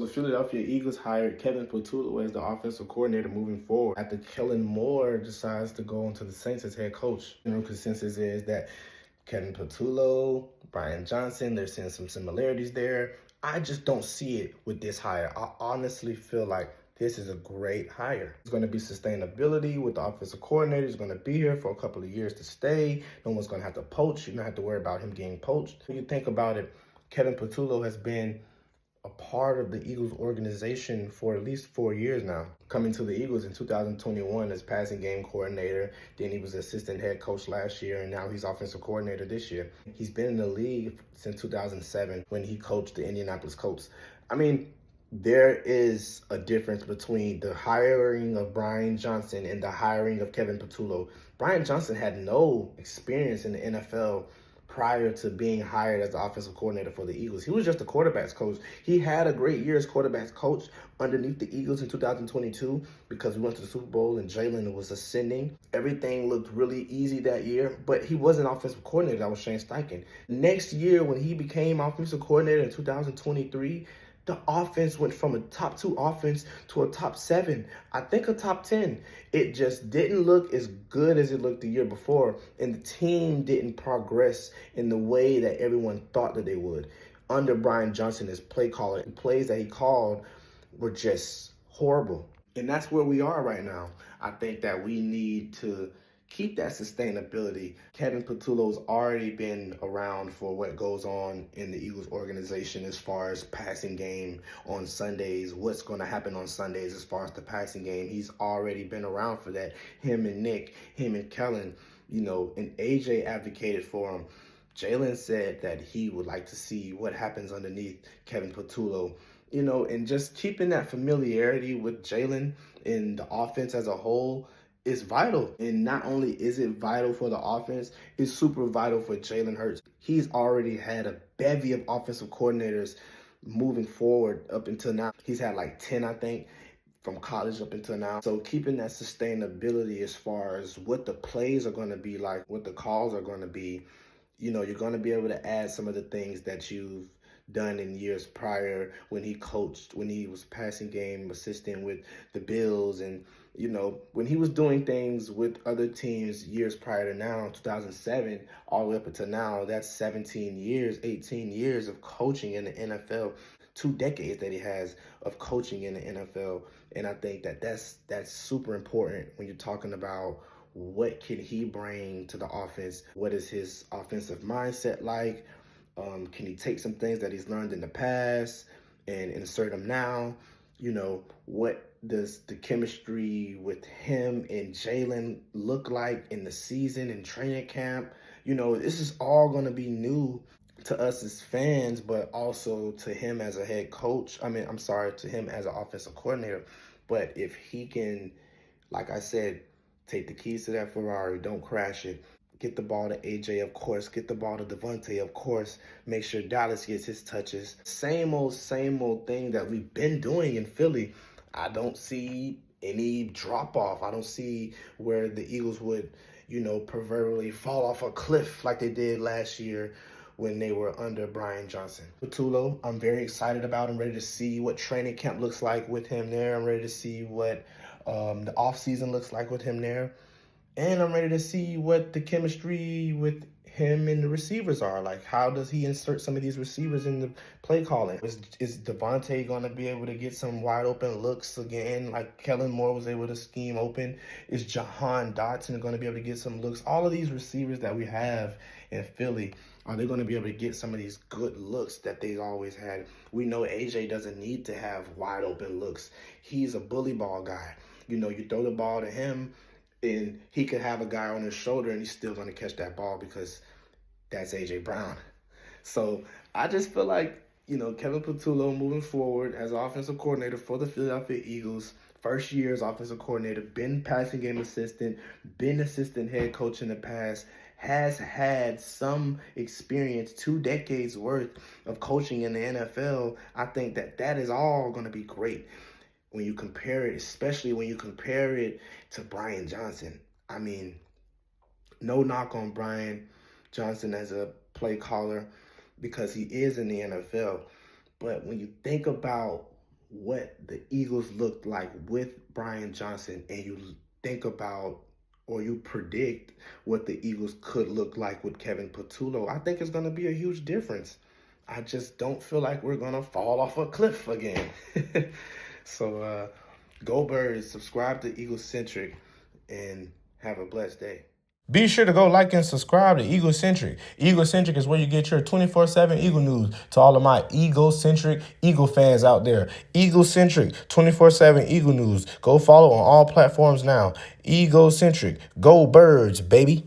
the Philadelphia Eagles hired Kevin Patullo as the offensive coordinator moving forward after Kellen Moore decides to go into the Saints as head coach. General consensus is that Kevin Patullo, Brian Johnson, they're seeing some similarities there. I just don't see it with this hire. I honestly feel like this is a great hire. It's going to be sustainability with the offensive coordinator. He's going to be here for a couple of years to stay. No one's going to have to poach. You don't have to worry about him getting poached. When you think about it, Kevin Patullo has been a part of the Eagles organization for at least 4 years now. Coming to the Eagles in 2021 as passing game coordinator, then he was assistant head coach last year, and now he's offensive coordinator this year. He's been in the league since 2007 when he coached the Indianapolis Colts. I mean, there is a difference between the hiring of Brian Johnson and the hiring of Kevin Patullo. Brian Johnson had no experience in the NFL prior to being hired as the offensive coordinator for the Eagles. He was just a quarterbacks coach. He had a great year as quarterbacks coach underneath the Eagles in 2022 because we went to the Super Bowl and Jalen was ascending. Everything looked really easy that year, but he wasn't offensive coordinator. That was Shane Steichen. Next year, when he became offensive coordinator in 2023, the offense went from a top 2 offense to a top 7, I think a top 10. It just didn't look as good as it looked the year before, and the team didn't progress in the way that everyone thought that they would. Under Brian Johnson as play caller, the plays that he called were just horrible. And that's where we are right now. I think that we need to keep that sustainability. Kevin Patullo's already been around for what goes on in the Eagles organization as far as passing game on Sundays, what's going to happen on Sundays as far as the passing game. He's already been around for that. Him and Nick, him and Kellen, and AJ advocated for him. Jalen said that he would like to see what happens underneath Kevin Patullo. And just keeping that familiarity with Jalen and the offense as a whole is vital. And not only is it vital for the offense, it's super vital for Jalen Hurts. He's already had a bevy of offensive coordinators moving forward up until now. He's had like 10, I think, from college up until now. So keeping that sustainability as far as what the plays are going to be like, what the calls are going to be, you're going to be able to add some of the things that you've done in years prior when he coached, when he was passing game assistant with the Bills, and when he was doing things with other teams years prior to now, 2007 all the way up until now. That's 17 years, 18 years of coaching in the NFL, 2 decades that he has of coaching in the NFL. And I think that that's super important when you're talking about what can he bring to the offense. What is his offensive mindset like? Can he take some things that he's learned in the past and insert them now? What does the chemistry with him and Jalen look like in the season and training camp? This is all going to be new to us as fans, but also to him as a head coach. To him as an offensive coordinator. But if he can, like I said, take the keys to that Ferrari, don't crash it. Get the ball to AJ, of course. Get the ball to Devontae, of course. Make sure Dallas gets his touches. Same old thing that we've been doing in Philly. I don't see any drop-off. I don't see where the Eagles would, proverbially fall off a cliff like they did last year when they were under Brian Johnson. Patullo, I'm very excited about. I'm ready to see what training camp looks like with him there. I'm ready to see what the offseason looks like with him there. And I'm ready to see what the chemistry with him and the receivers are. Like, how does he insert some of these receivers in the play calling? Is Devontae going to be able to get some wide open looks again, like Kellen Moore was able to scheme open? Is Jahan Dotson going to be able to get some looks? All of these receivers that we have in Philly, are they going to be able to get some of these good looks that they've always had? We know AJ doesn't need to have wide open looks. He's a bully ball guy. You throw the ball to him, and he could have a guy on his shoulder and he's still going to catch that ball because that's A.J. Brown. So I just feel like, Kevin Patullo moving forward as offensive coordinator for the Philadelphia Eagles, first year as offensive coordinator, been passing game assistant, been assistant head coach in the past, has had some experience, 2 decades worth of coaching in the NFL. I think that is all going to be great. When you compare it, especially when you compare it to Brian Johnson. No knock on Brian Johnson as a play caller because he is in the NFL. But when you think about what the Eagles looked like with Brian Johnson, and you think about or you predict what the Eagles could look like with Kevin Patullo, I think it's going to be a huge difference. I just don't feel like we're going to fall off a cliff again. So, go Birds, subscribe to Eagle Centric, and have a blessed day. Be sure to go like and subscribe to Eagle Centric. Eagle Centric is where you get your 24/7 Eagle news. To all of my Eagle-centric Eagle fans out there, Eagle Centric, 24/7 Eagle news. Go follow on all platforms now. Eagle Centric. Go Birds, baby.